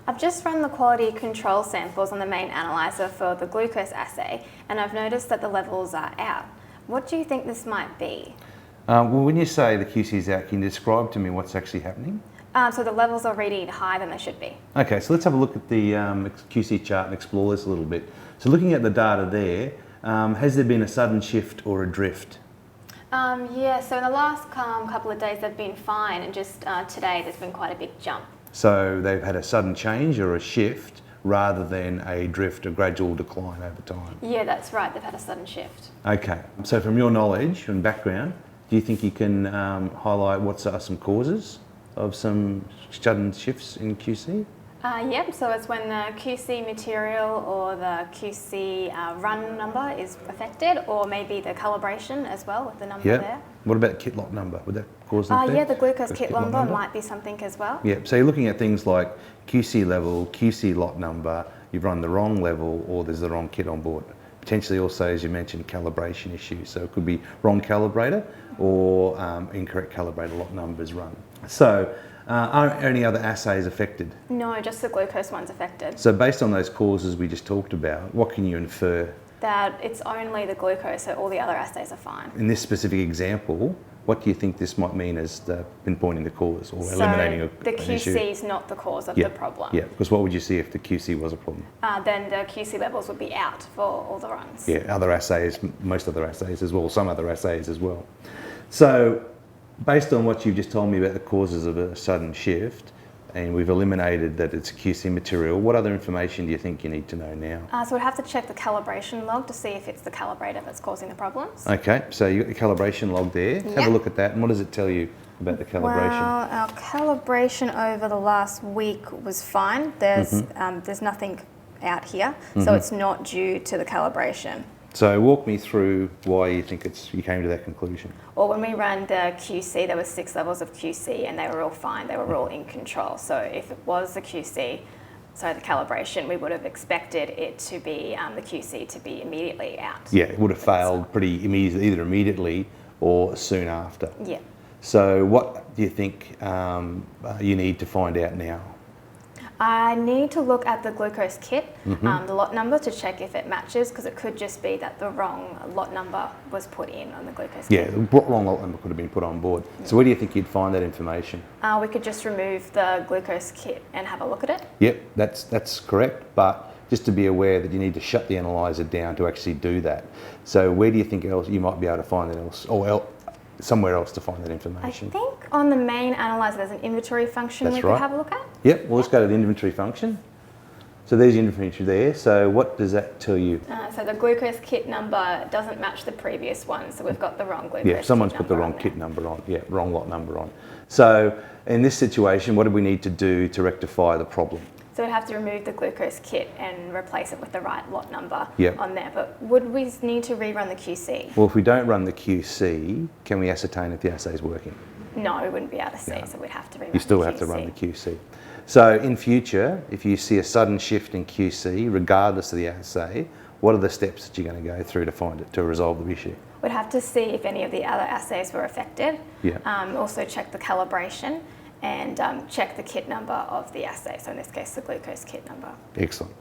I've just run the quality control samples on the main analyzer for the glucose assay, and I've noticed that the levels are out. What do you think this might be? Well, when you say the QC is out, can you describe to me what's actually happening? So the levels are reading higher than they should be. Okay, so let's have a look at the QC chart and explore this a little bit. So looking at the data there, has there been a sudden shift or a drift? Yeah, so in the last couple of days they've been fine, and just today there's been quite a big jump. So they've had a sudden change or a shift rather than a drift, a gradual decline over time? Yeah, that's right, they've had a sudden shift. Okay, so from your knowledge and background, do you think you can highlight what are some causes of some sudden shifts in QC? Yep, so it's when the QC material or the QC run number is affected, or maybe the calibration as well with the number there. What about kit lot number? Would that cause anything? Yeah, the glucose kit number might be something as well. Yeah, so you're looking at things like QC level, QC lot number, you've run the wrong level, or there's the wrong kit on board. Potentially also, as you mentioned, calibration issues. So it could be wrong calibrator or incorrect calibrator lot numbers run. So are any other assays affected? No, just the glucose one's affected. So based on those causes we just talked about, what can you infer? That it's only the glucose, so all the other assays are fine. In this specific example, what do you think this might mean as pinpointing the cause or eliminating the an issue? QC is not the cause of the problem. Yeah, because what would you see if the QC was a problem? Then the QC levels would be out for all the runs. Yeah, other assays, most other assays as well, some other assays as well. So based on what you've just told me about the causes of a sudden shift, and we've eliminated that it's a QC material, what other information do you think you need to know now? So we'd have to check the calibration log to see if it's the calibrator that's causing the problems. Okay, so you've got the calibration log there. Have a look at that, and what does it tell you about the calibration? Well, our calibration over the last week was fine. There's nothing out here, so it's not due to the calibration. So walk me through why you think you came to that conclusion. Well, when we ran the QC, there were 6 levels of QC and they were all fine. They were all in control. So if it was the QC, the calibration, we would have expected it to be the QC to be immediately out. Yeah, it would have failed pretty immediately, either immediately or soon after. Yeah. So what do you think you need to find out now? I need to look at the glucose kit, the lot number, to check if it matches, because it could just be that the wrong lot number was put in on the glucose kit. Yeah, the wrong lot number could have been put on board. So where do you think you'd find that information? We could just remove the glucose kit and have a look at it. Yep, that's correct, but just to be aware that you need to shut the analyzer down to actually do that. So where do you think else you might be able to find that else, or somewhere else to find that information? I think on the main analyzer there's an inventory function we could have a look at. Yep, well let's go to the inventory function. So there's the inventory there, so what does that tell you? So the glucose kit number doesn't match the previous one, so we've got the wrong glucose kit number. Yeah, someone's put the wrong kit number on, wrong lot number on. So in this situation, what do we need to do to rectify the problem? So we'd have to remove the glucose kit and replace it with the right lot number on there. But would we need to rerun the QC? Well, if we don't run the QC, can we ascertain if the assay is working? No, we wouldn't be able to see, so we'd have to rerun the QC. You still have to run the QC. So in future, if you see a sudden shift in QC, regardless of the assay, what are the steps that you're going to go through to find it, to resolve the issue? We'd have to see if any of the other assays were affected. Yeah. Also check the calibration and check the kit number of the assay. So in this case, the glucose kit number. Excellent.